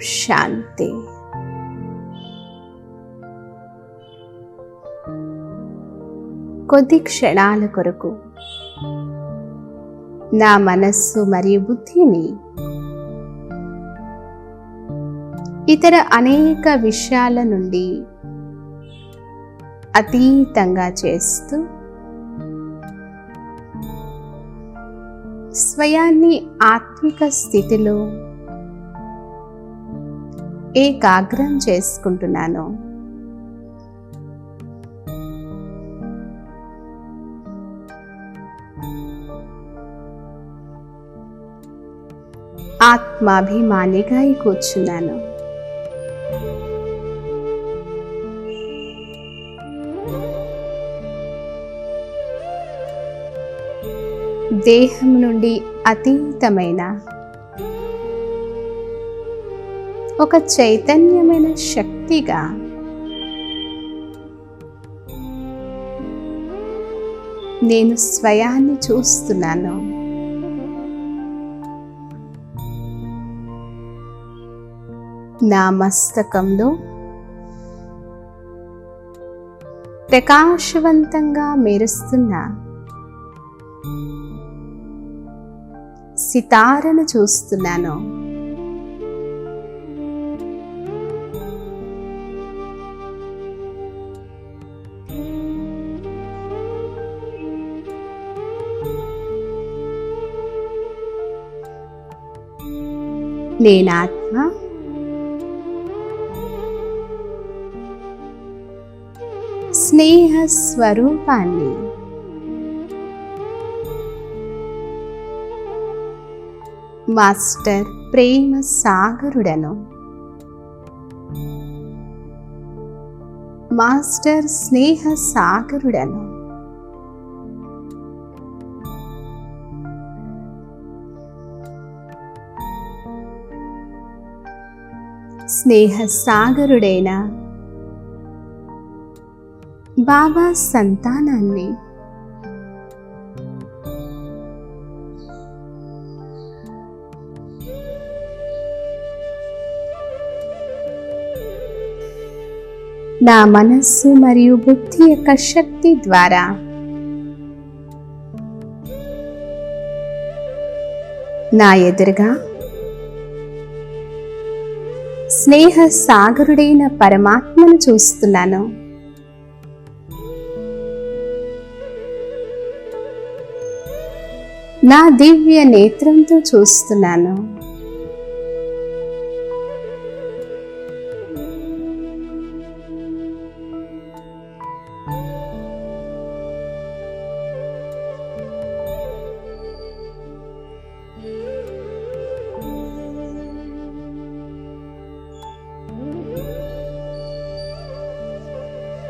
శాంతి. కొద్ది క్షణాల కొరకు నా మనస్సు మరియు బుద్ధిని ఇతర అనేక విషయాల నుండి అతీతంగా చేస్తూ స్వయాన్ని ఆత్మిక స్థితిలో ఏకాగ్రం చేసుకుంటున్నాను. ఆత్మాభిమానిగా కూర్చున్నాను. దేహం నుండి అతీతమైన ఒక చైతన్యమైన శక్తిగా నేను స్వయాన్ని చూస్తున్నాను. నా మస్తకంలో ప్రకాశవంతంగా మెరుస్తున్న సితారను చూస్తున్నాను. నేనాత్మ స్నేహ స్వరూపాన్ని మాస్టర్ ప్రేమ సాగరుడను. మాస్టర్ స్నేహ సాగరుడను. స్నేహ సాగరుడైన బాబా సంతానాన్ని నా మనస్సు మరియు బుద్ధి యొక్క శక్తి ద్వారా నా ఎదురుగా స్నేహ సాగరుడైన పరమాత్మను చూస్తున్నాను. నా దివ్య నేత్రంతో చూస్తున్నాను.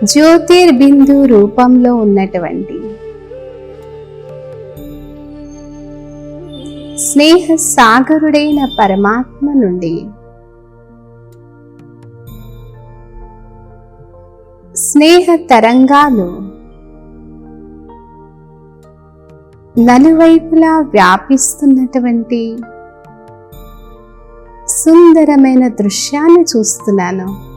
జ్యోతిర్బిందు రూపంలో ఉన్నటువంటి స్నేహ సాగరుడైన పరమాత్మ నుండి స్నేహ తరంగాలు నలువైపులా వ్యాపిస్తున్నటువంటి సుందరమైన దృశ్యాన్ని చూస్తున్నాను.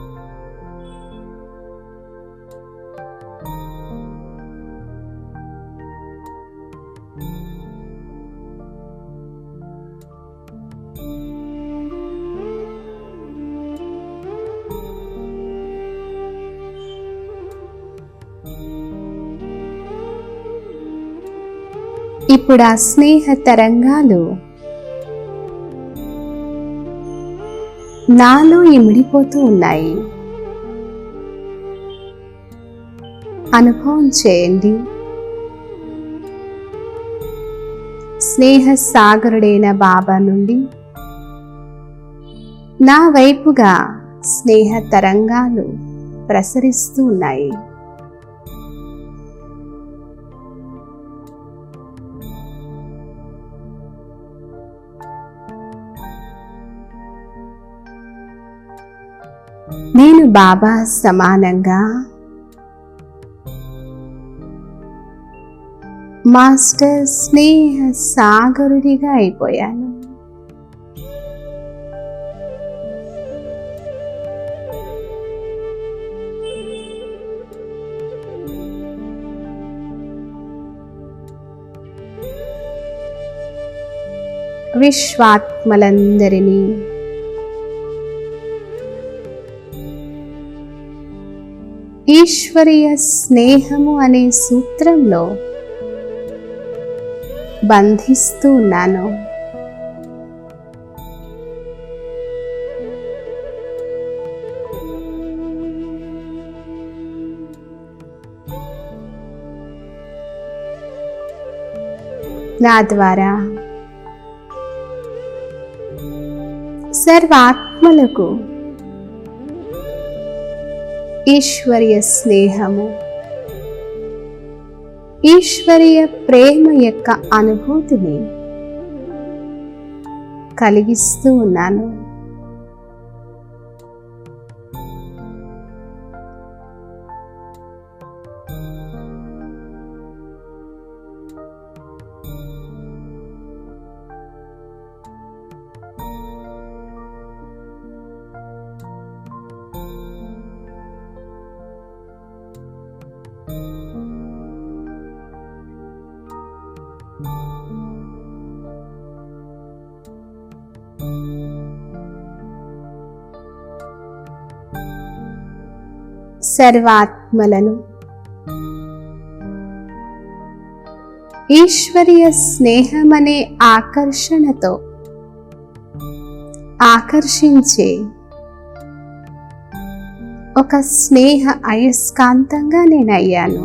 ఇప్పుడు ఆ స్నేహ తరంగాలు నాలో ఇమిడిపోతూ ఉన్నాయి. అనుభవం చేయండి. స్నేహ సాగరుడైన బాబా నుండి నా వైపుగా స్నేహ తరంగాలు ప్రసరిస్తూ ఉన్నాయి. నేను బాబా సమానంగా మాస్టర్ స్నేహ సాగరుడిగా అయిపోయాను. విశ్వాత్మలందరినీ ఈశ్వరీయ స్నేహము అనే సూత్రంలో బంధిస్తూ ఉన్నాను. నా ద్వారా సర్వాత్మలకు ఈశ్వరీయ స్నేహము, ఈశ్వరీయ ప్రేమ యొక్క అనుభూతిని కలిగిస్తూ ఉన్నాను. సర్వాత్మలను ఈశ్వరీయ స్నేహమనే ఆకర్షణతో ఆకర్షించే ఒక స్నేహ అయస్కాంతంగా నేనయ్యాను.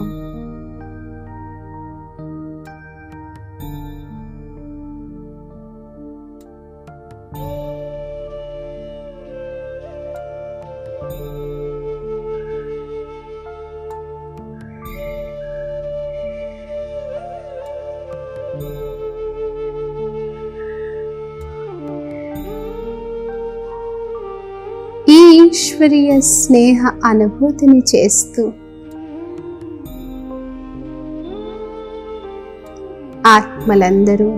ఈ ఈశ్వరీయ స్నేహ అనుభూతిని చేస్తూ ఆత్మలందరూ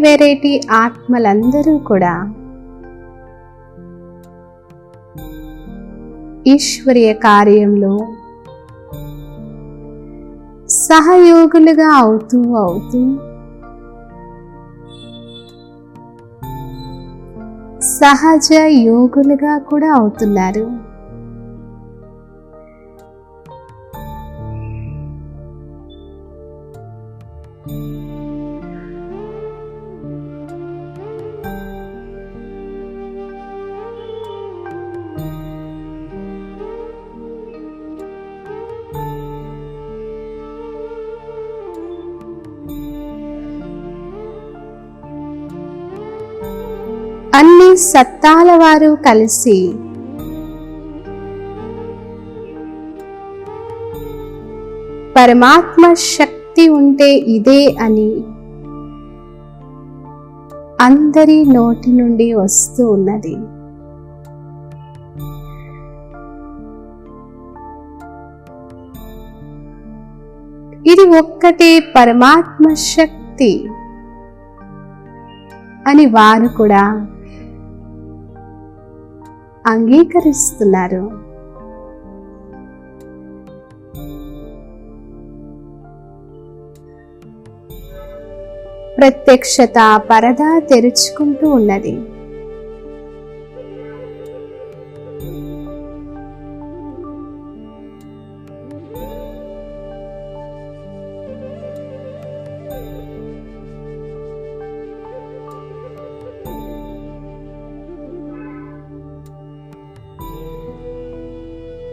వెరైటీ ఆత్మలందరూ కూడా ఈశ్వరీయ కార్యంలో సహయోగులుగా అవుతూ సహజ యోగులుగా కూడా అవుతున్నారు. అన్ని సత్తాల వారు కలిసి పరమాత్మ శక్తి ఉంటే ఇదే అని అందరి నోటి నుండి వస్తూ ఉన్నది. ఇది ఒక్కటే పరమాత్మ శక్తి అని వారు కూడా అంగీకరిస్తున్నారు. ప్రత్యక్షత పరదా తెరుచుకుంటూ ఉన్నది.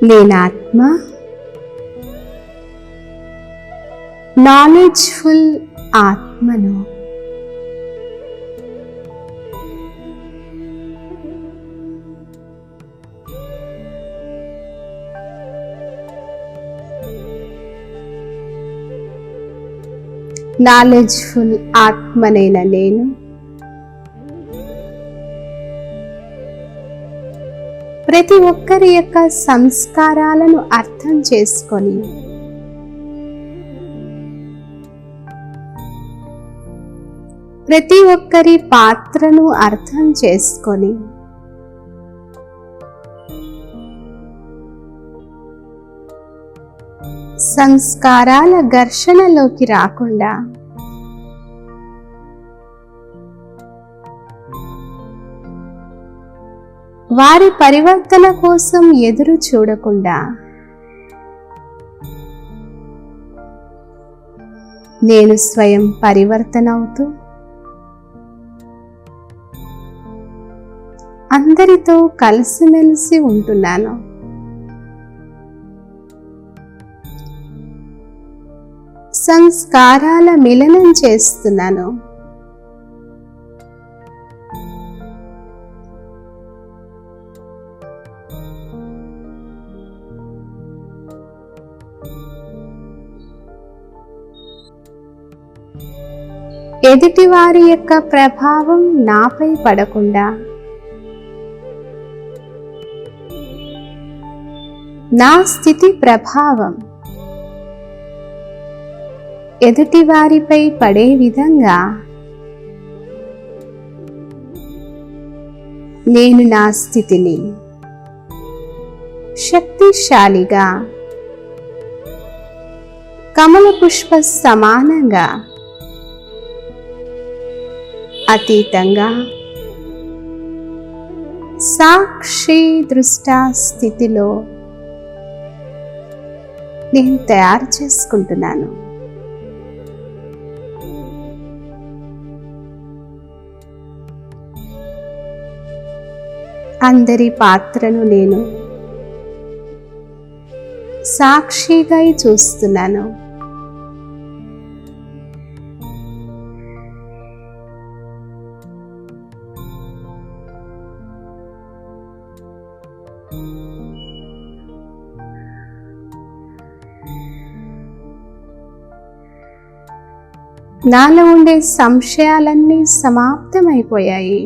నేనాత్మ నాలెడ్జ్ఫుల్ ఆత్మను. నాలెడ్జ్ఫుల్ ఆత్మనైన నేను ప్రతి ఒక్కరి యొక్క సంస్కారాలను అర్థం చేసుకొని ప్రతి ఒక్కరి పాత్రను అర్థం చేసుకొని సంస్కారాల ఘర్షణలోకి రాకుండా వారి పరివర్తన కోసం ఎదురు చూడకుండా నేను స్వయం పరివర్తన అవుతూ అందరితో కలిసిమెలిసి ఉంటున్నాను. సంస్కారాల మిలనం చేస్తున్నాను. ఎదుటివారి యొక్క ప్రభావం నాపై పడకుండా నా స్థితి ప్రభావం ఎదుటివారిపై పడే విధంగా నేను నా స్థితిని శక్తిశాలిగా కమల పుష్ప సమానంగా అతీతంగా సాక్షి దృష్ట స్థితిలో నేను తయారు చేసుకుంటున్నాను. అందరి పాత్రను నేను సాక్షిగా చూస్తున్నాను. నాలో ఉండే సంశయాలన్నీ సమాప్తమైపోయాయి.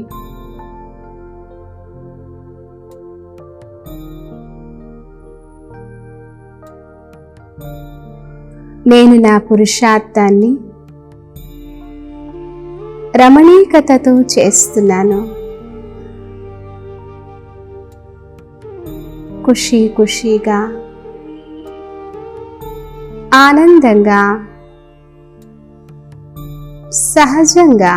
నేను నా పురుషార్థాన్ని రమణీకతతో చేస్తున్నాను. ఖుషీగా ఆనందంగా సహజంగా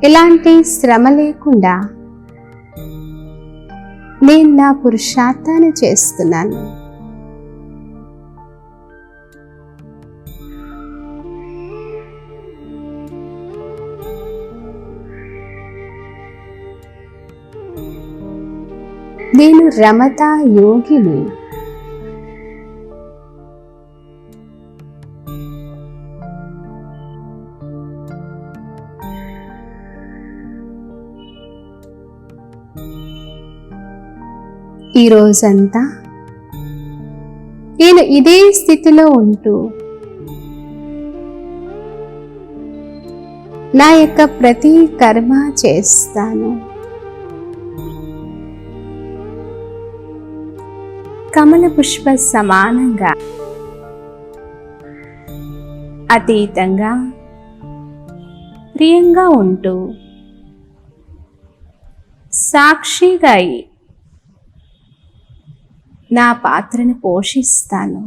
ఎలాంటి శ్రమ లేకుండా నేను నా పురుషార్థాన్ని చేస్తున్నాను. నేను రమత యోగిని. ఈ రోజంతా నేను ఇదే స్థితిలో ఉంటూ నా యొక్క ప్రతి కర్మ చేస్తాను. కమల పుష్ప సమానంగా అతీతంగా ప్రియంగా ఉంటూ సాక్షిగా నా పాత్రను పోషిస్తాను.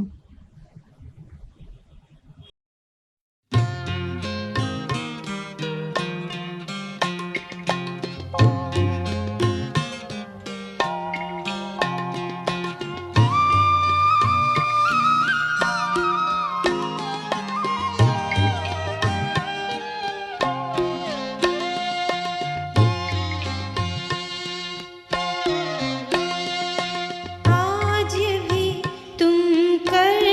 आज भी तुम कर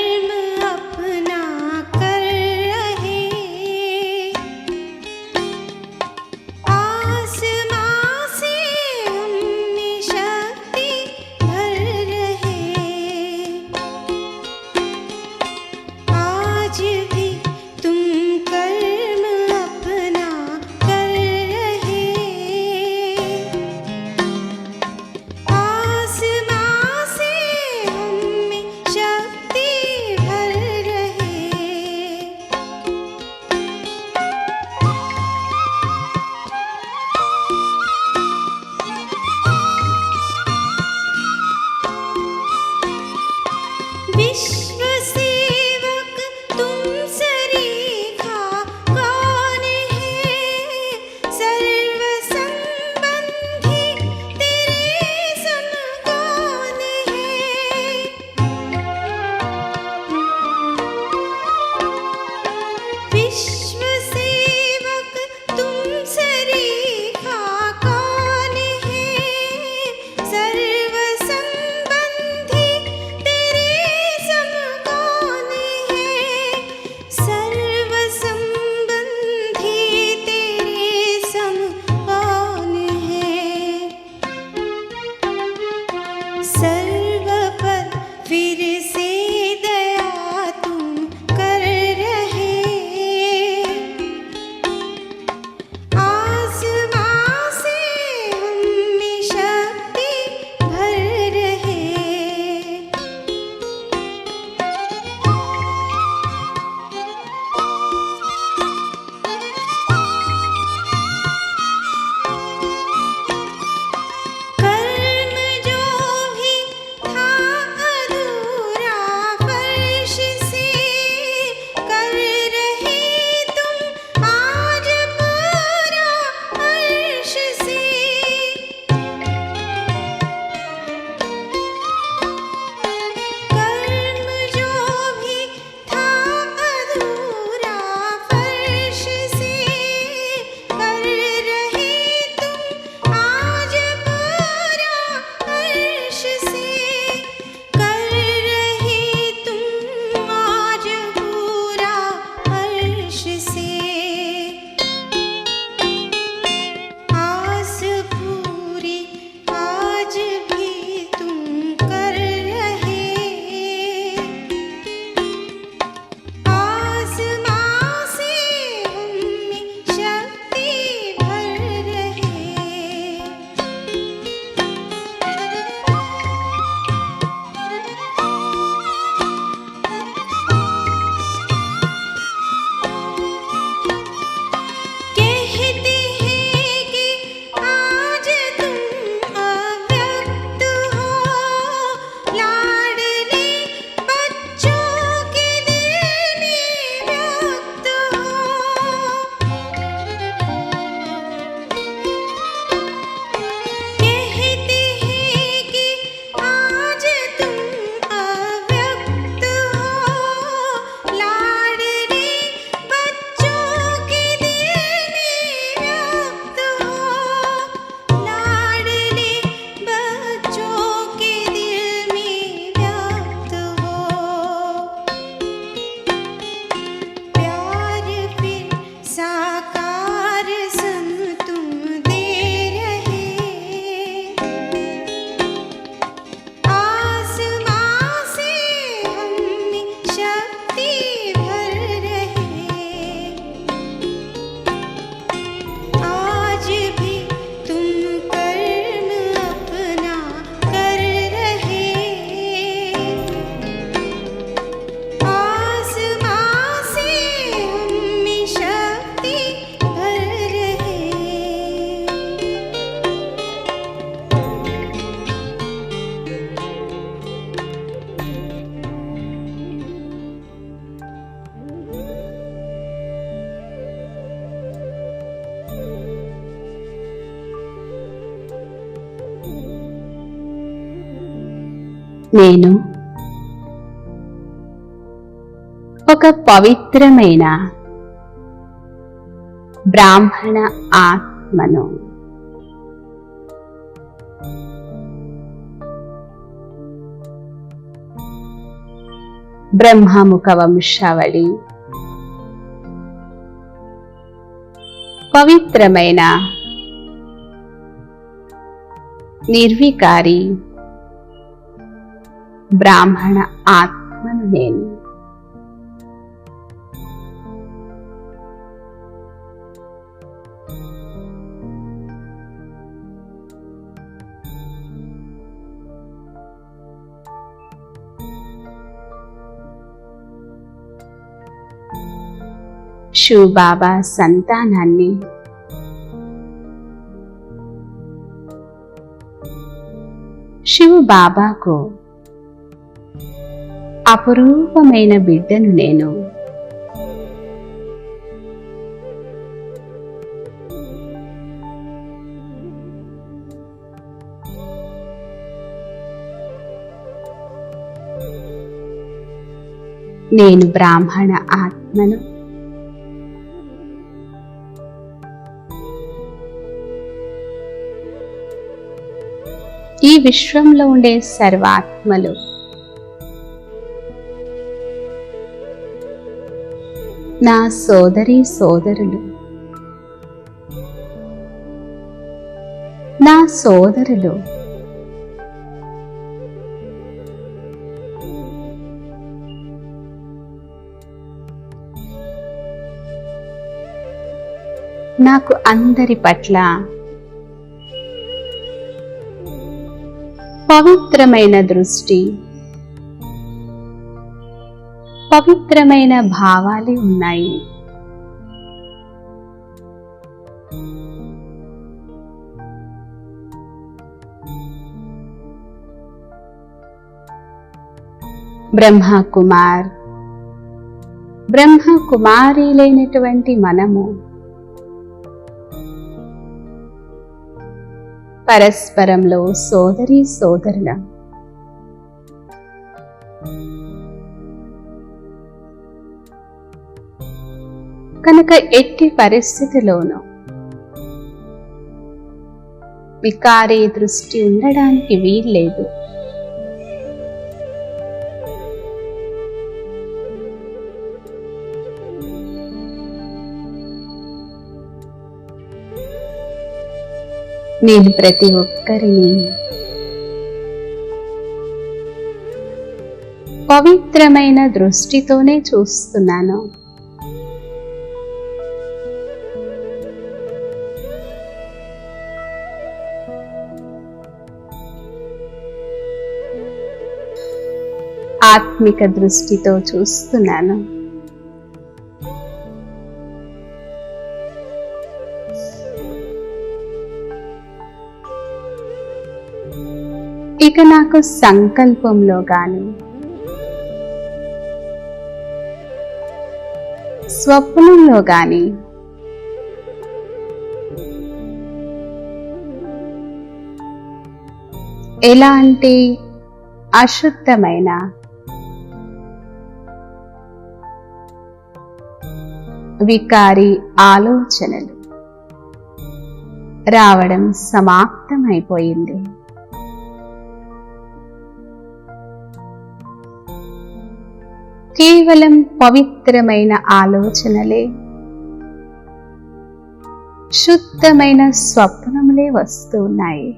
నేను ఒక పవిత్రమైన బ్రాహ్మణ ఆత్మను. బ్రహ్మముఖ వంశావళి. పవిత్రమైన నిర్వికారి బ్రాహ్మణ ఆత్మను నేను. శివ్ బాబా సంతానాన్ని శివ్ బాబాకు అపురూపమైన బిడ్డను నేను. నేను బ్రాహ్మణ ఆత్మను. ఈ విశ్వంలో ఉండే సర్వాత్మలు నా సోదరీ సోదరులు. నా సోదరులు నాకు అందరి పట్ల పవిత్రమైన దృష్టి, పవిత్రమైన భావాలే ఉన్నాయి. బ్రహ్మకుమార్, బ్రహ్మకుమారీలైనటువంటి మనము పరస్పరంలో సోదరీ సోదరులం. కనుక ఎట్టి పరిస్థితిలోనూ వికారీ దృష్టి ఉండడానికి వీల్లేదు. నేను ప్రతి ఒక్కరిని పవిత్రమైన దృష్టితోనే చూస్తున్నాను. ఆత్మిక దృష్టితో చూస్తున్నాను. ఇక నాకు సంకల్పంలో గాని స్వప్నంలో గాని ఎలాంటి అశుద్ధమైన వికారి ఆలోచనలు రావడం సమాప్తమైపోయింది. కేవలం పవిత్రమైన ఆలోచనలే, శుద్ధమైన స్వప్నములే వస్తూ ఉన్నాయి.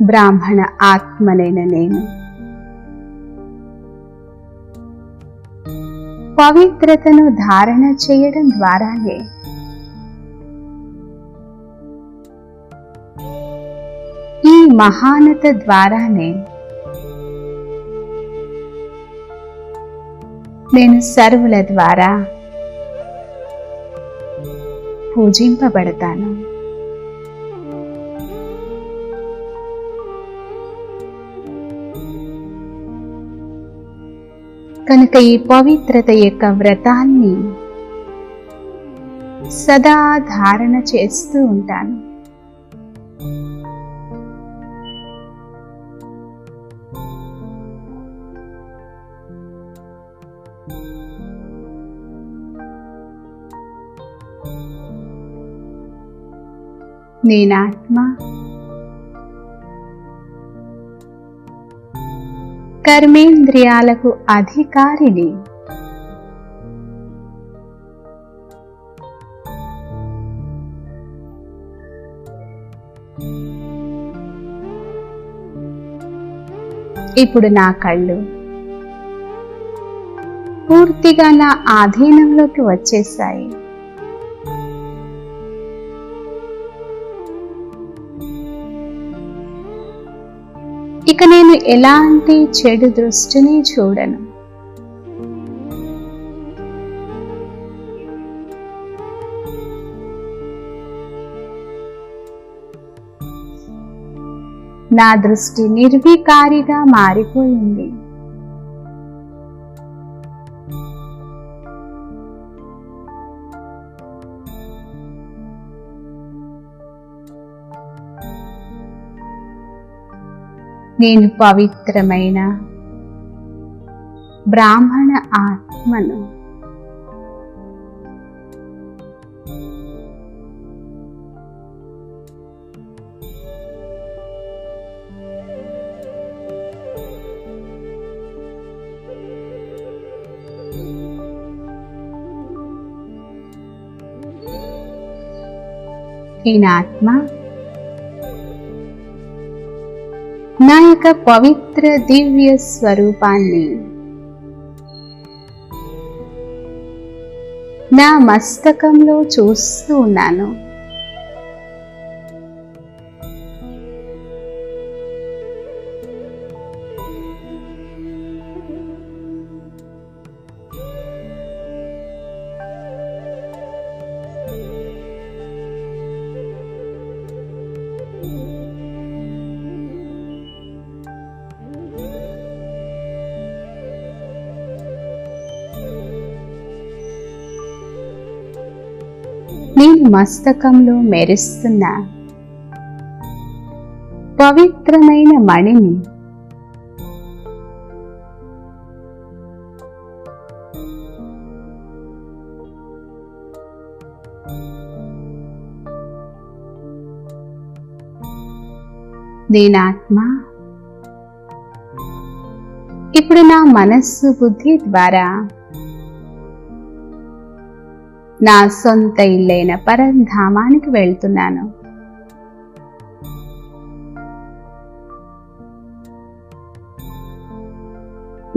బ్రాహ్మణ ఆత్మనైన నేను పవిత్రతను ధారణ చేయడం ద్వారానే ఈ మహానత ద్వారానే నేను సర్వుల ద్వారా పూజింపబడతాను. కనుక ఈ పవిత్రత యొక్క వ్రతాన్ని సదా ధారణ చేస్తూ ఉంటాను. నేనాత్మ కర్మేంద్రియాలకు అధికారిని. ఇప్పుడు నా కళ్ళు పూర్తిగా నా ఆధీనంలోకి వచ్చేసాయి. ఇక నేను ఎలాంటి చెడు దృష్టిని చూడను. నా దృష్టి నిర్వికారిగా మారిపోయింది. నేను పవిత్రమైన బ్రాహ్మణ ఆత్మను. ఈనాత్మ నా యొక్క పవిత్ర దివ్య స్వరూపాన్ని నా మస్తకంలో చూస్తూ ఉన్నాను. నేను మస్తకంలో మెరుస్తున్న పవిత్రమైన మణిని. నేనాత్మ ఇప్పుడు నా మనస్సు బుద్ధి ద్వారా నా సొంత ఇల్లైన పరంధామానికి వెళ్తున్నాను.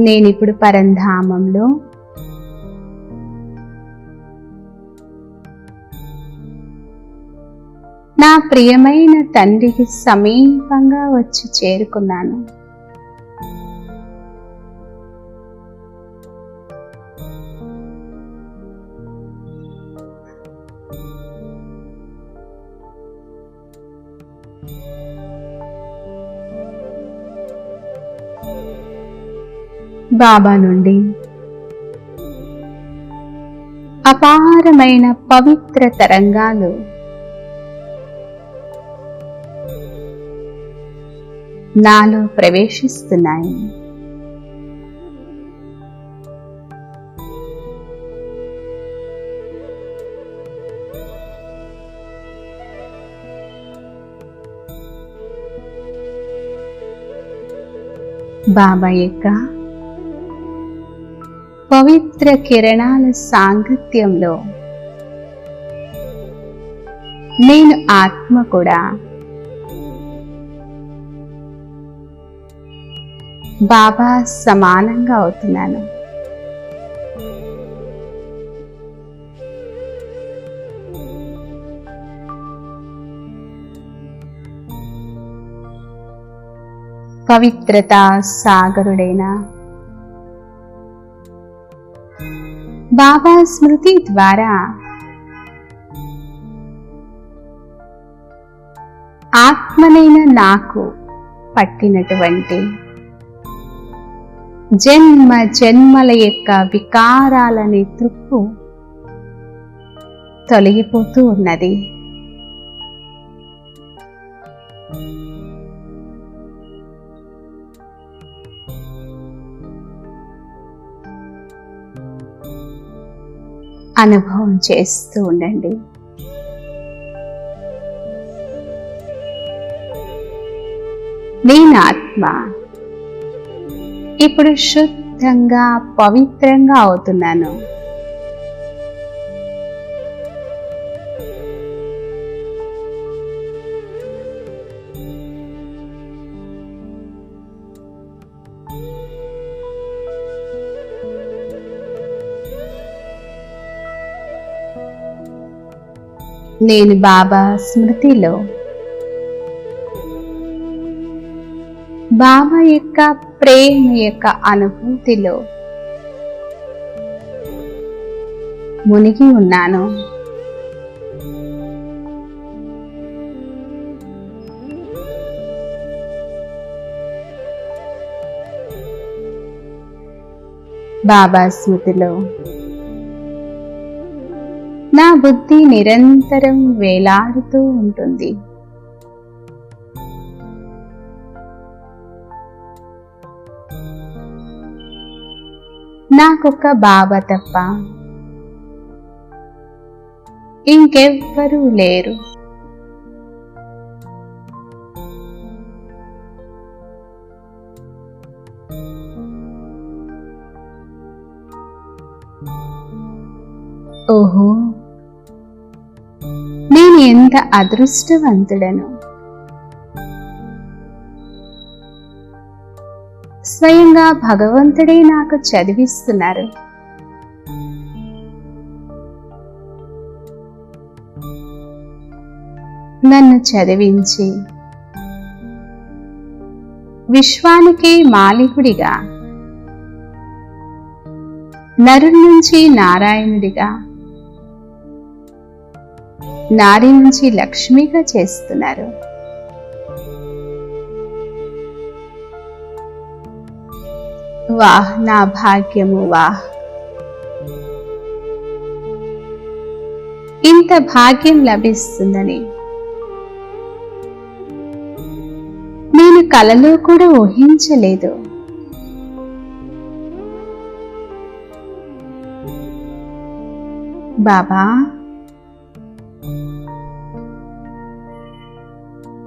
నేనిప్పుడు పరంధామంలో నా ప్రియమైన తండ్రికి సమీపంగా వచ్చి చేరుకున్నాను. బాబా నుండి అపారమైన పవిత్ర తరంగాలు నాలో ప్రవేశిస్తున్నాయి. బాబా యొక్క పవిత్ర కిరణాల సాంగత్యంలో నేను ఆత్మ కూడా బాబా సమానంగా అవుతున్నాను. పవిత్రతా సాగరుడైన బాబా స్మృతి ద్వారా ఆత్మనైన నాకు పట్టినటువంటి జన్మ జన్మల యొక్క వికారాలని త్రుప్పు తొలగిపోతూ ఉన్నది. అనుభవం చేస్తూ ఉండండి. నేను ఆత్మ ఇప్పుడు శుద్ధంగా పవిత్రంగా అవుతున్నాను. నేను బాబా స్మృతిలో, బాబా యొక్క ప్రేమ యొక్క అనుభూతిలో మునిగి ఉన్నాను. బాబా స్మృతిలో నా బుద్ధి నిరంతరం వేలాడుతూ ఉంటుంది. నాకొక్క బాబా తప్ప ఇంకెవ్వరూ లేరు. ఓహో, నేను ఎంత అదృష్టవంతుడను. స్వయంగా భగవంతుడే నాకు చదివిస్తున్నారు. నన్ను చదివించి విశ్వానికి మాలికుడిగా, నరుడి నుంచి నారాయణుడిగా, నారి నుంచి లక్ష్మిగా చేస్తున్నారు. వాహ్, నా భాగ్యము వాహ్! ఇంత భాగ్యం లభిస్తుందని నేను కలలో కూడా ఊహించలేదు. బాబా,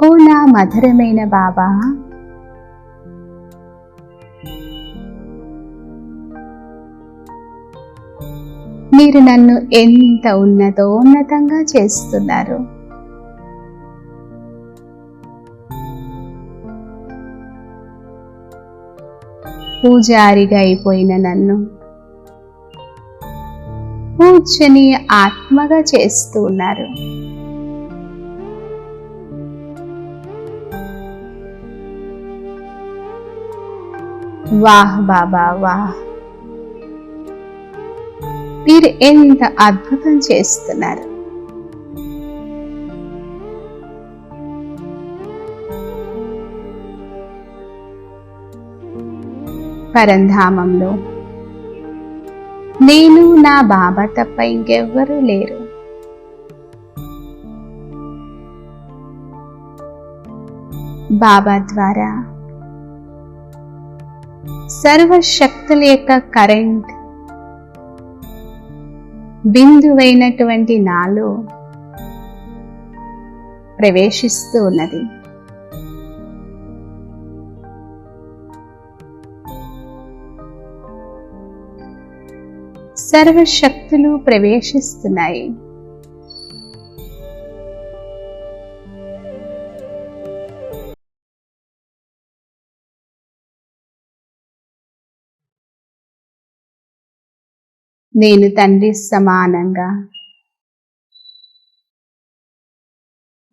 ఓ నా మధురమైన బాబా, మీరు నన్ను ఎంత ఉన్నతంగా చేస్తున్నారు. పూజారిగా అయిపోయిన నన్ను పూజనీయ ఆత్మగా చేస్తూ ఉన్నారు. వాహ్ బాబా వాహ్! మీరు ఎంత అద్భుతం చేస్తున్నారు. పరంధామంలో నేను, నా బాబా తప్ప ఇంకెవ్వరూ లేరు. బాబా ద్వారా సర్వశక్తుల యొక్క కరెంట్ బిందువైనటువంటి నాలో ప్రవేశిస్తూ ఉన్నది. సర్వశక్తులు ప్రవేశిస్తున్నాయి. నేను తండ్రి సమానంగా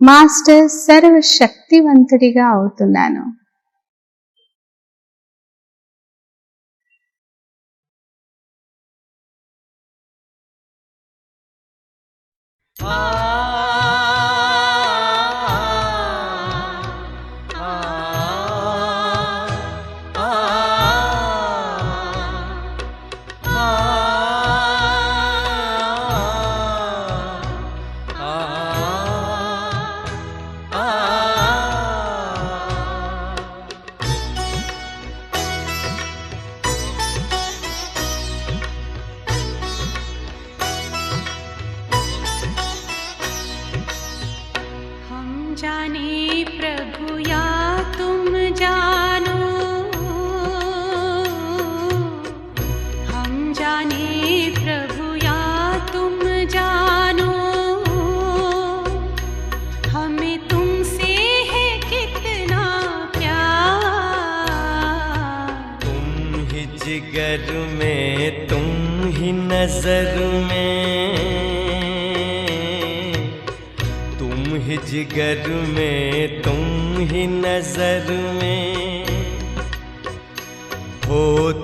మాస్టర్ సర్వశక్తివంతుడిగా అవుతున్నాను. जाने प्रभु या तुम जानो, हम जाने प्रभु या तुम जानो, हमें तुमसे है कितना प्यार। तुम ही जिगर में, तुम ही नजर में, तुम ही जिगर में, तुम ही नजर में, हो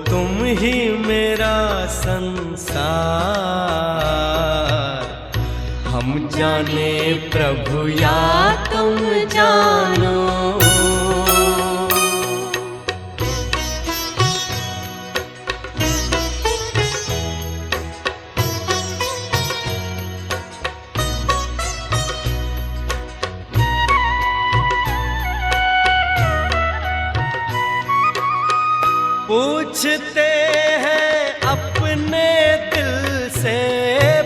तुम ही मेरा संसार। हम जाने प्रभु या तुम जानो। पूछते हैं अपने दिल से,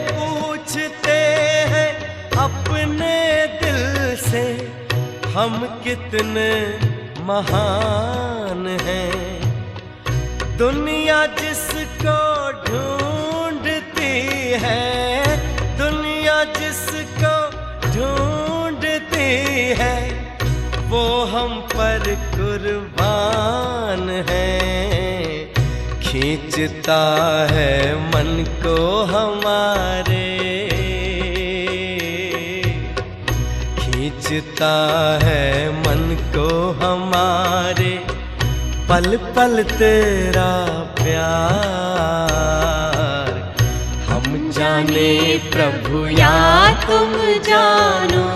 पूछते हैं अपने दिल से, हम कितने महान हैं। दुनिया जिसको ढूंढती है, दुनिया जिसको ढूंढती है, वो हम पर कुर्बान है। खींचता है मन को हमारे, खींचता है मन को हमारे, पल पल तेरा प्यार। हम जाने प्रभु या तुम जानो।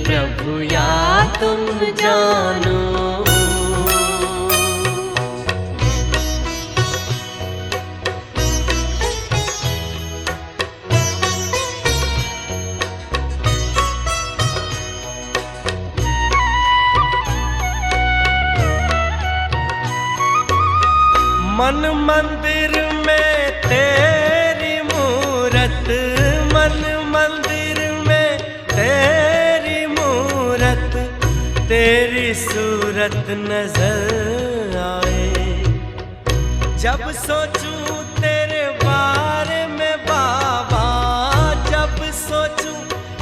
प्रभु या तुम जानो। मन मंदिर में तेरी मूरत, मन मंदिर में तेरी मूरत, तेरी सूरत नजर आए। जब सोचूं तेरे बारे में बाबा, जब सोचूं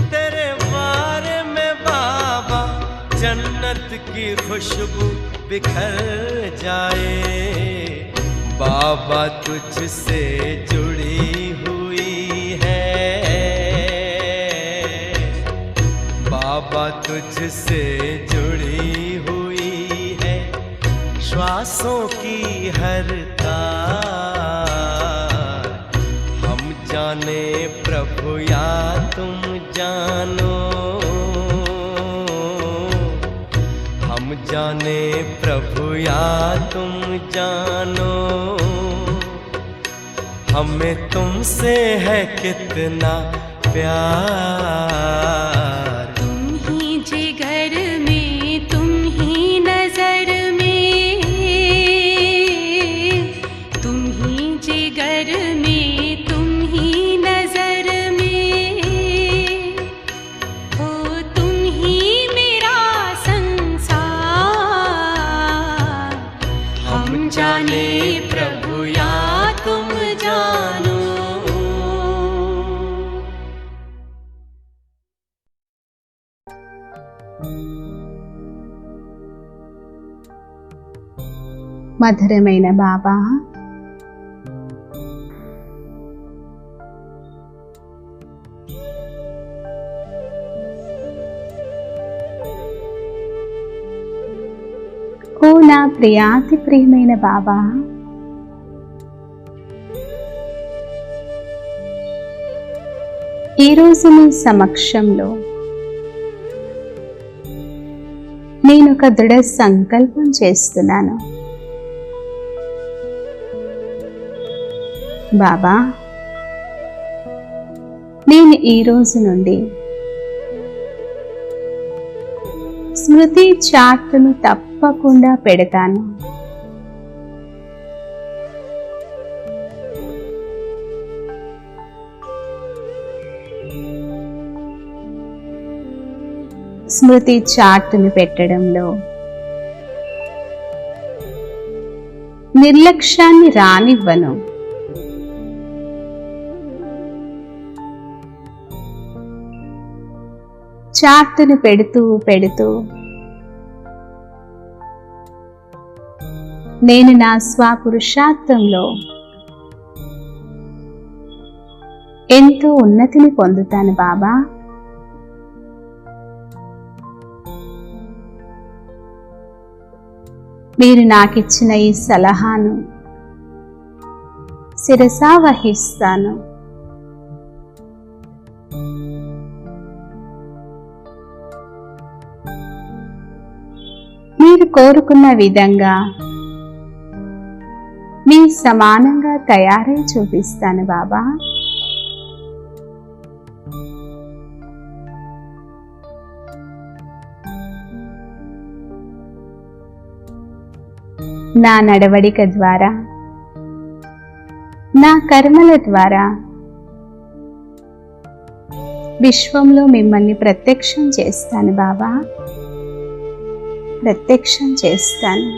तेरे बारे में बाबा, जन्नत की खुशबू बिखर जाए। बाबा तुझसे जुड़ी हुई है, बाबा तुझसे जुड़ी हुई है, श्वासों की हर तार। हम जाने प्रभु या तुम जानो, हम जाने प्रभु या तुम जानो, हमें तुमसे है कितना प्यार। तुम ही जिगर में, तुम ही नजर में, तुम ही जिगर में, तुम ही नजर में, हो तुम ही మధురమైన బాబా, ఓ నా ప్రియాతి ప్రియమైన బాబా, ఈరోజు మీ సమక్షంలో నేను ఒక దృఢ సంకల్పం చేస్తున్నాను. బాబా, నేను ఈ రోజు నుండి స్మృతి చార్టును తప్పకుండా పెడతాను. స్మృతి చార్టును పెట్టడంలో నిర్లక్ష్యాన్ని రానివ్వను. చార్టును పెడుతూ పెడుతూ నేను నా స్వపురుషార్థంలో ఎంతో ఉన్నతిని పొందుతాను బాబా. మీరు నాకిచ్చిన ఈ సలహాను శిరసా వహిస్తాను. మీరు కోరుకున్న విధంగా మీ సమానంగా తయారై చూపిస్తాను బాబా. నా నడవడిక ద్వారా, నా కర్మల ద్వారా విశ్వంలో మిమ్మల్ని ప్రత్యక్షం చేస్తాను బాబా, ప్రత్యక్షం చేస్తాను.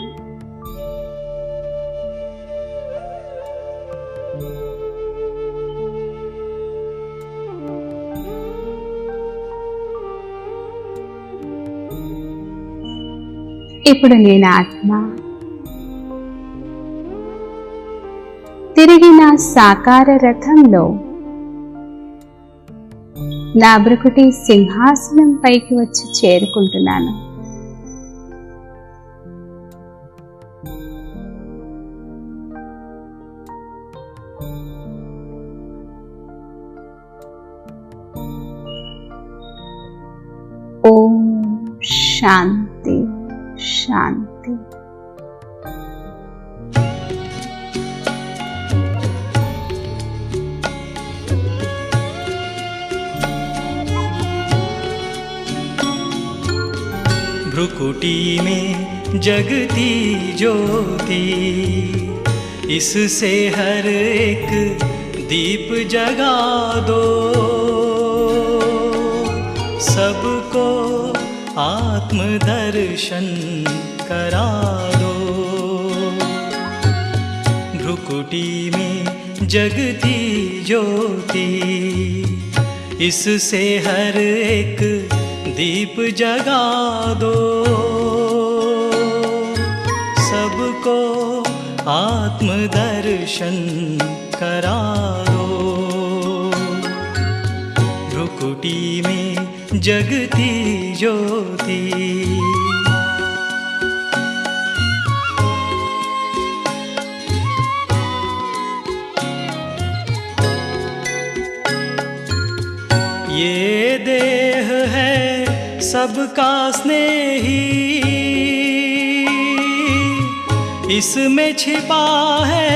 ఇప్పుడు నేను ఆత్మ తిరిగి నా సాకార రథంలో నా బ్రుకుటి సింహాసనం పైకి వచ్చి చేరుకుంటున్నాను. ఓం శాంతి శాంతి. भ्रुकुटी में जगती ज्योति, इससे हर एक दीप जगा दो, सबको आत्मदर्शन करा दो। भ्रुकुटी में जगती ज्योति, इससे हर एक दीप जगा दो, सबको आत्मदर्शन करा दो। भ्रुकुटी में जगती ज्योति, ये देह है सबका स्नेही, इसमें छिपा है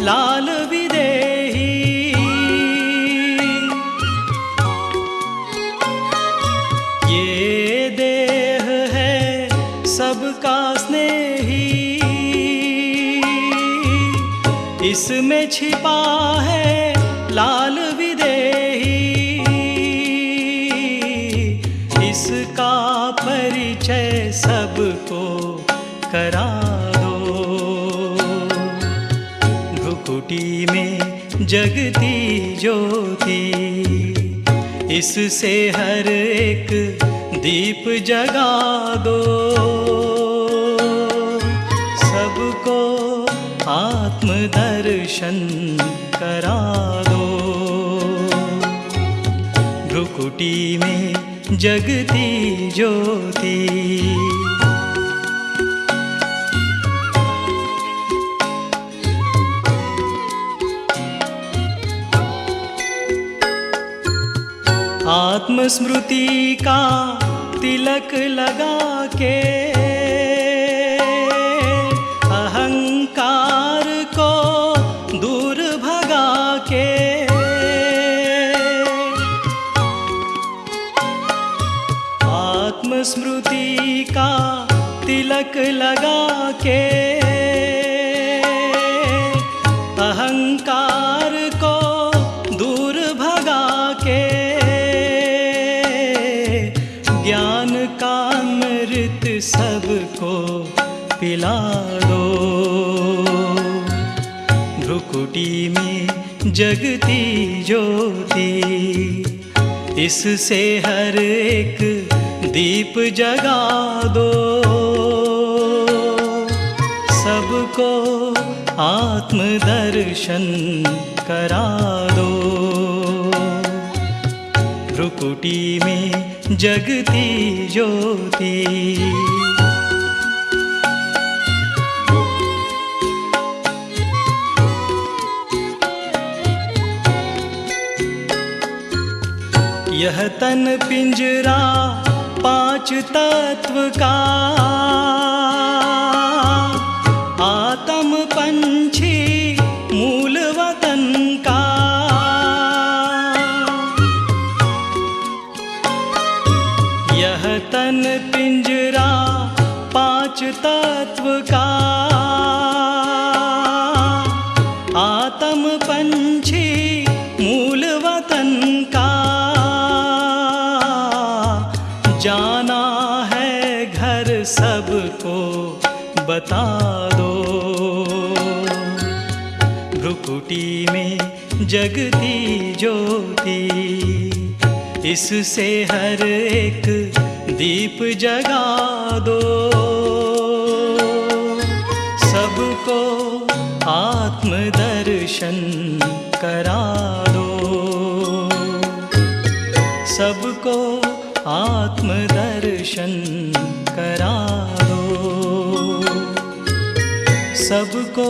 लाल विदेही। ये देह है सबका स्नेही, इसमें छिपा है लाल विदेही। इसका परिचय सबको करा दो, भ्रुकुटी में जगती ज्योति, इससे हर एक दीप जगा दो, सबको आत्मदर्शन करा दो। भ्रुकुटी में जगती ज्योति, आत्मस्मृति का तिलक लगा के अहंकार को दूर भगा के, आत्मस्मृति का तिलक लगा के अहंकार को दूर भगा के, ज्ञान का अमृत सबको पिला दो। भ्रुकुटी में जगती ज्योति, इससे हर एक दीप जगा दो, सबको आत्मदर्शन करा दो। भ्रुकुटी में जगती ज्योति, यह तन पिंजरा पांच तत्व का, आत्म पंछी मूल वतन का। यह तन पिंजरा पांच तत्व का, आत्म पंछी मूल वतन का। जाना है घर सबको बता दो, भ्रुकुटी में जगती ज्योति, इससे हर एक दीप जगा दो, सबको आत्मदर्शन करा दो, सबको आत्मदर्शन करा दो, सबको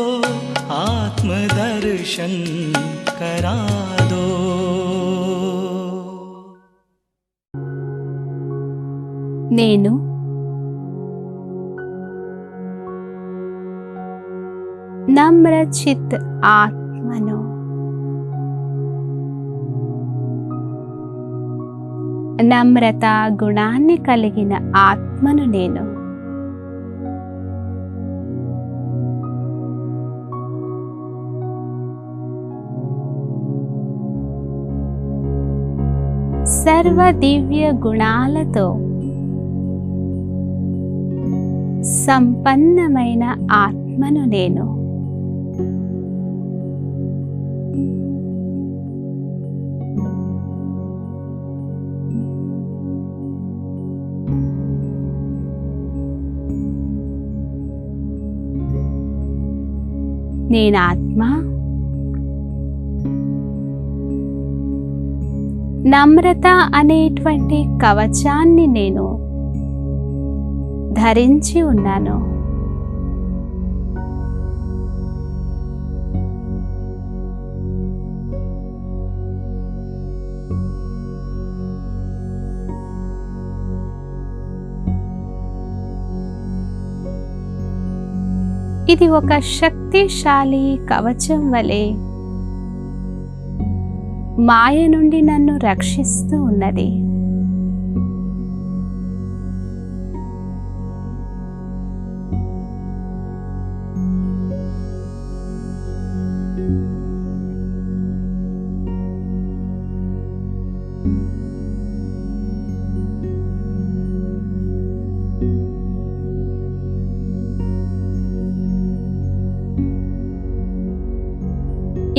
आत्मदर्शन करा दो। నేను నమ్రచిత్ ఆత్మను, నమ్రత గుణాన్ని కలిగిన ఆత్మను నేను. సర్వ దివ్య గుణాలతో సంపన్నమైన ఆత్మను నేను. నేను ఆత్మ, నమ్రత అనేటువంటి కవచాన్ని నేను ధరించి ఉన్నాను. ఇది ఒక శక్తిశాలి కవచం వలె మాయ నుండి నన్ను రక్షిస్తూ ఉన్నది.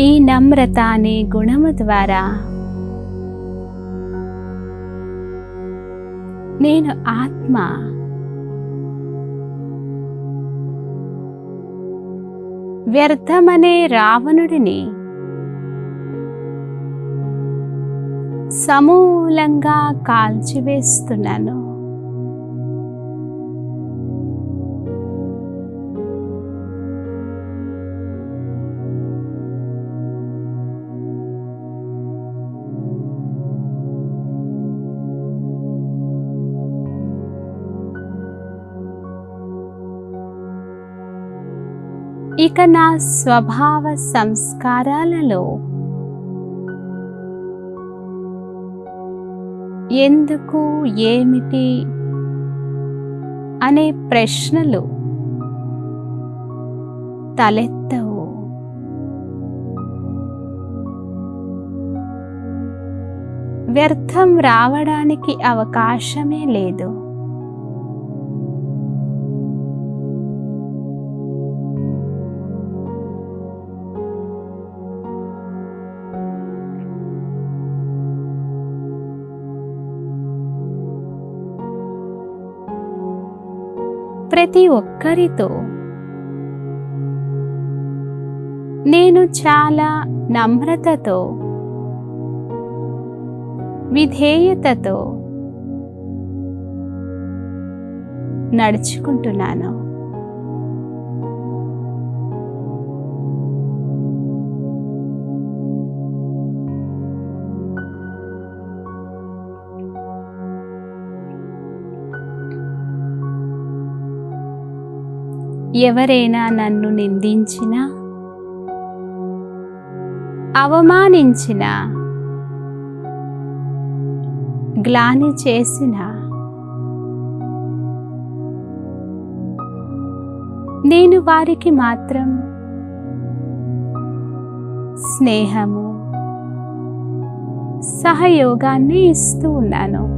ఈ నమ్రత అనే గుణము ద్వారా నేను ఆత్మ. వ్యర్థమనే రావణుడిని సమూలంగా కాల్చివేస్తున్నాను. ఇక నా స్వభావ సంస్కారాలలో ఎందుకు, ఏమిటి అనే ప్రశ్నలు తలెత్తవు. వ్యర్థం రావడానికి అవకాశమే లేదు. ప్రతి ఒక్కరితో నేను చాలా నమ్రతతో, విధేయతతో నడుచుకుంటున్నాను. ఎవరైనా నన్ను నిందించినా, అవమానించినా, గ్లాని చేసినా నేను వారికి మాత్రం స్నేహము, సహయోగాన్ని ఇస్తూ ఉన్నాను.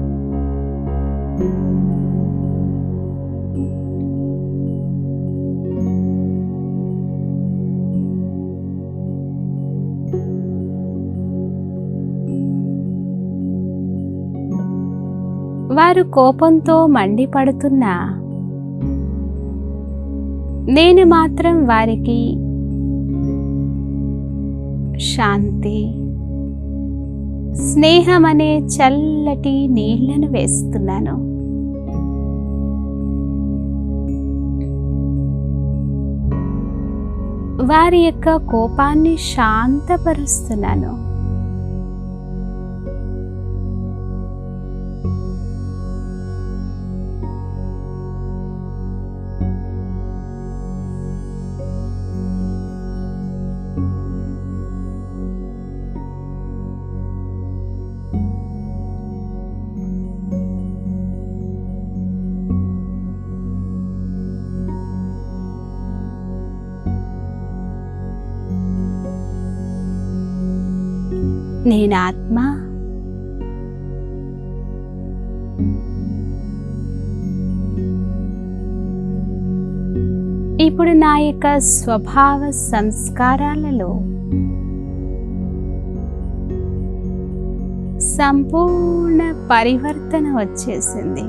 వారు కోపంతో మండిపడుతున్నా నేను మాత్రం వారికి శాంతి, స్నేహం అనే చల్లటి నీళ్లను వేస్తున్నాను. వారి యొక్క కోపాన్ని శాంతపరుస్తున్నాను. నేను ఆత్మ. ఇప్పుడు నా యొక్క స్వభావ సంస్కారాలలో సంపూర్ణ పరివర్తన వచ్చేసింది.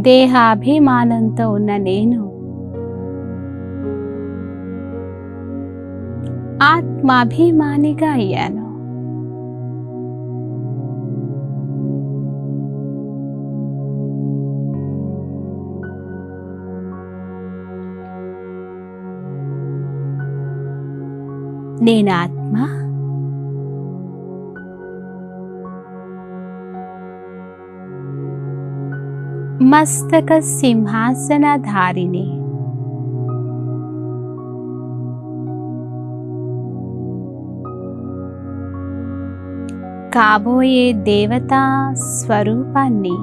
దేహాభిమానంతో ఉన్న నేను ఆత్మాభిమానిగా అయ్యాను. నేను ఆత్మ. మస్తక సింహాసనధారిణి. కాబోయే దేవతా స్వరూపాన్ని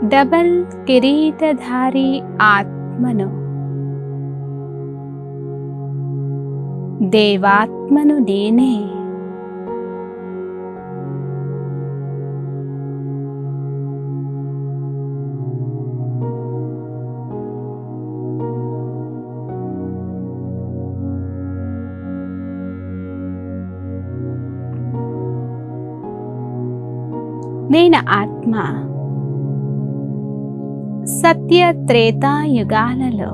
డబల్ కిరీటధారి ఆత్మను దేవాత్మను నేనే. నేను ఆత్మ. సత్య త్రేతాయుగాలలో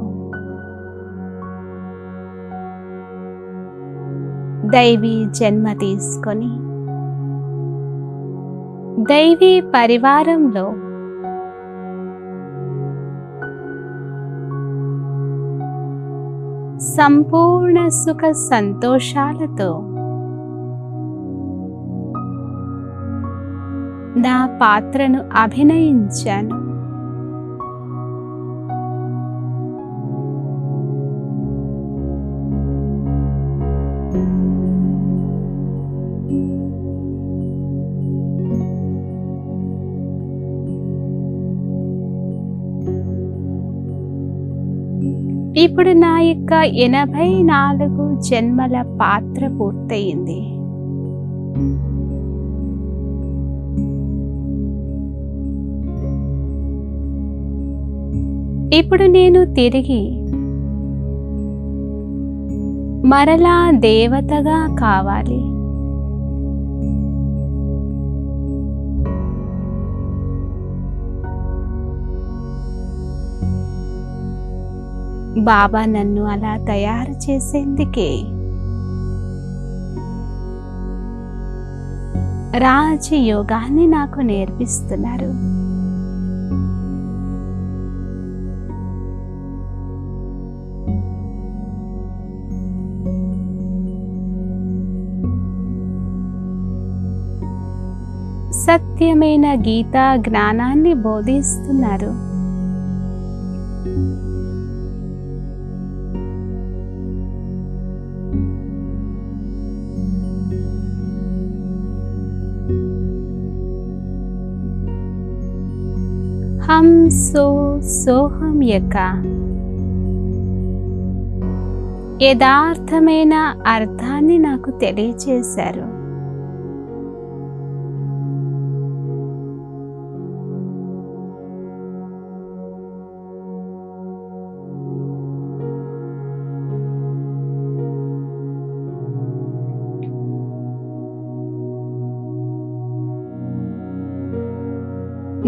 దైవీ జన్మ తీసుకొని దైవీ పరివారంలో సంపూర్ణ సుఖ సంతోషాలతో నా పాత్రను అభినయించాను. ఇప్పుడు నా యొక్క 84 జన్మల పాత్ర పూర్తయింది. ఇప్పుడు నేను తిరిగి మరలా దేవతగా కావాలి. బాబా నన్ను అలా తయారు చేసేందుకే రాజయోగాన్ని నాకు నేర్పిస్తున్నారు. సత్యమైన గీతా జ్ఞానాన్ని బోధిస్తున్నారు. హం సోహం యొక్క యథార్థమైన అర్థాన్ని నాకు తెలియచేశారు.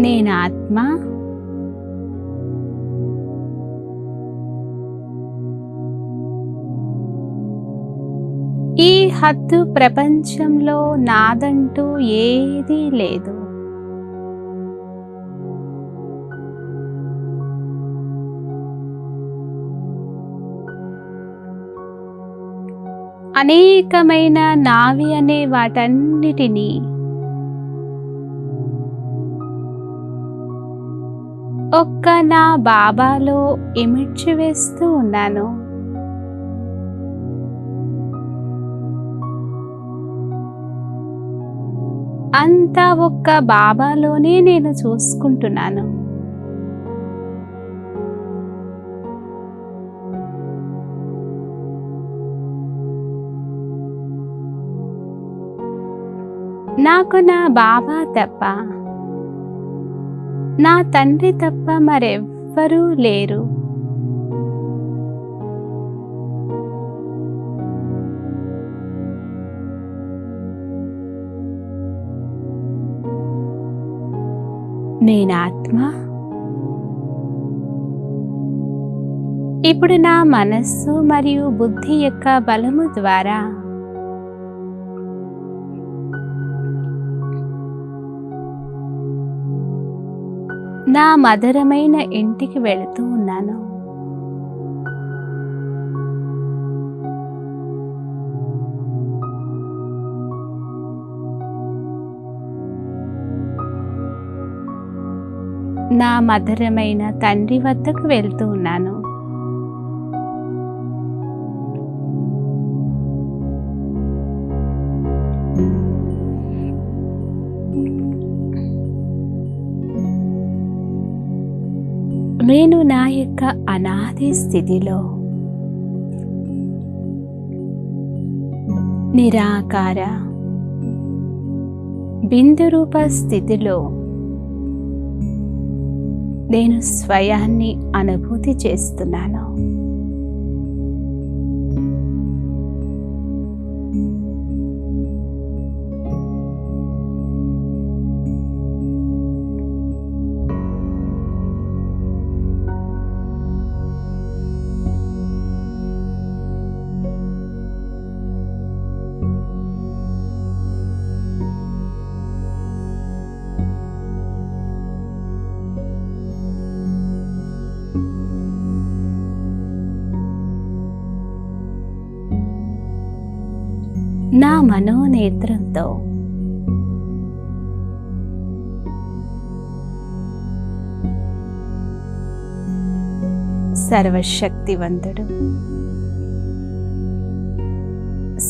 నేను ఆత్మ. ఈ హద్దు ప్రపంచంలో నాదంటూ ఏదీ లేదు. అనేకమైన నావి అనే వాటన్నిటినీ ఒక్క నా బాబాలో ఇమిడ్చి వేస్తూ ఉన్నాను. అంతా ఒక్క బాబాలోనే నేను చూసుకుంటున్నాను. నాకు నా బాబా తప్ప, నా తండ్రి తప్ప మరెవ్వరూ లేరు. నేను ఆత్మ. ఇప్పుడు నా మనస్సు మరియు బుద్ధి యొక్క బలము ద్వారా నా మధురమైన ఇంటికి వెళుతూ ఉన్నాను. నా మధురమైన తండ్రి వద్దకు వెళ్తూ ఉన్నాను. నేను నా యొక్క అనాది స్థితిలో నిరాకార బిందు రూప స్థితిలో నేను స్వయాన్ని అనుభూతి చేస్తున్నాను. నా మనోనేత్రంతో సర్వశక్తివంతుడు,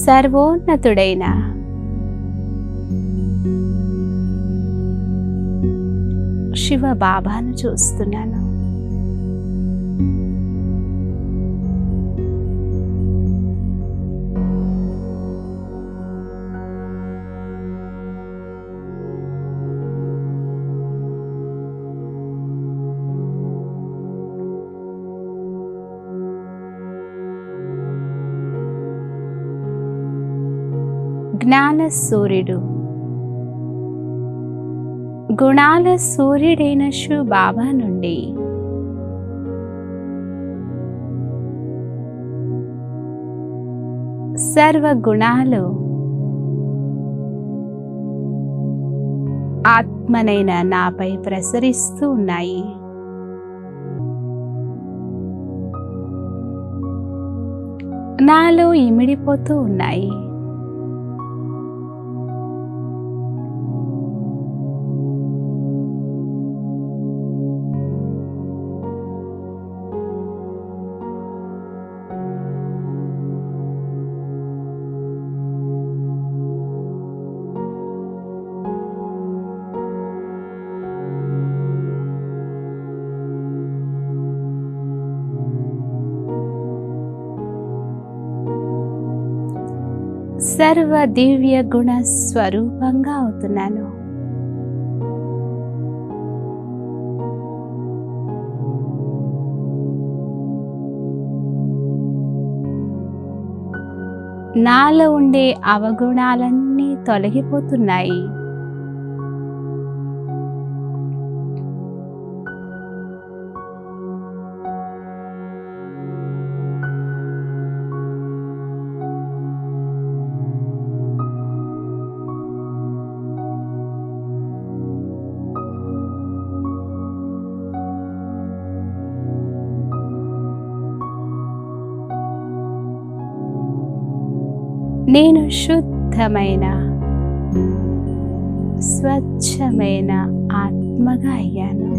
సర్వోన్నతుడైన శివ బాబాను చూస్తున్నాను. జ్ఞాన సూర్యుడు, గుణాల సూర్యుడైన శివ బాబా నుండి సర్వ గుణాలు ఆత్మనైన నాపై ప్రసరిస్తూ ఉన్నాయి. నాలో ఇమిడిపోతూ ఉన్నాయి. సర్వ దివ్య గుణ స్వరూపంగా అవుతున్నాను. నాలో ఉండే అవగుణాలన్నీ తొలగిపోతున్నాయి. నేను శుద్ధమైన స్వచ్ఛమైన ఆత్మగా అయ్యాను.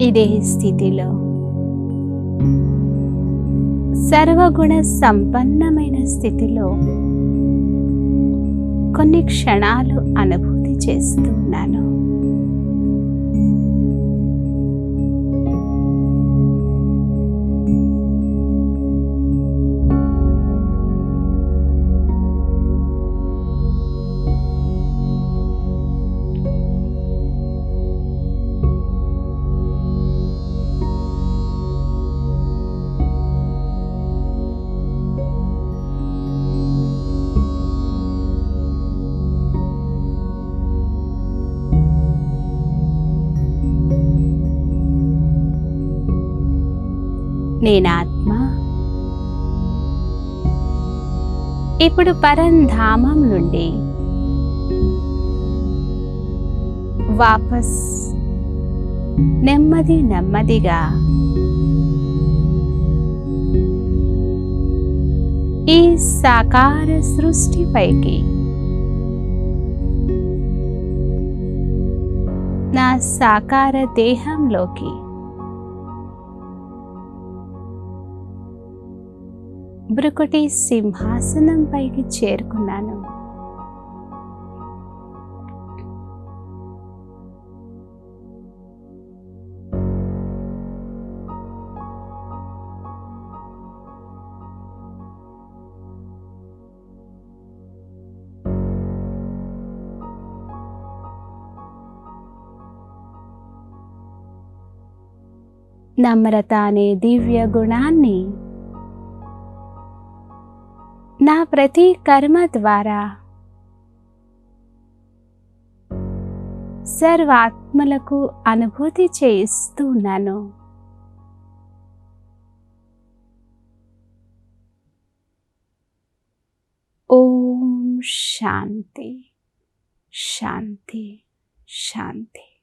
ఇదే స్థితిలో సర్వగుణ సంపన్నమైన స్థితిలో కొన్ని క్షణాలు అనుభూతి చేస్తున్నాను. నేనాత్మ ఇప్పుడు పరంధామం నుండి వాపస్ నెమ్మదిగా ఈ సాకార సృష్టిపైకి నా సాకార దేహంలోకి భృకుటి సింహాసనం పైకి చేరుకున్నాను. నమ్రత అనే దివ్య గుణాన్ని నా ప్రతి కర్మ ద్వారా సర్వాత్మలకు అనుభూతి చేయిస్తూ ఉన్నాను. ఓం శాంతి శాంతి శాంతి.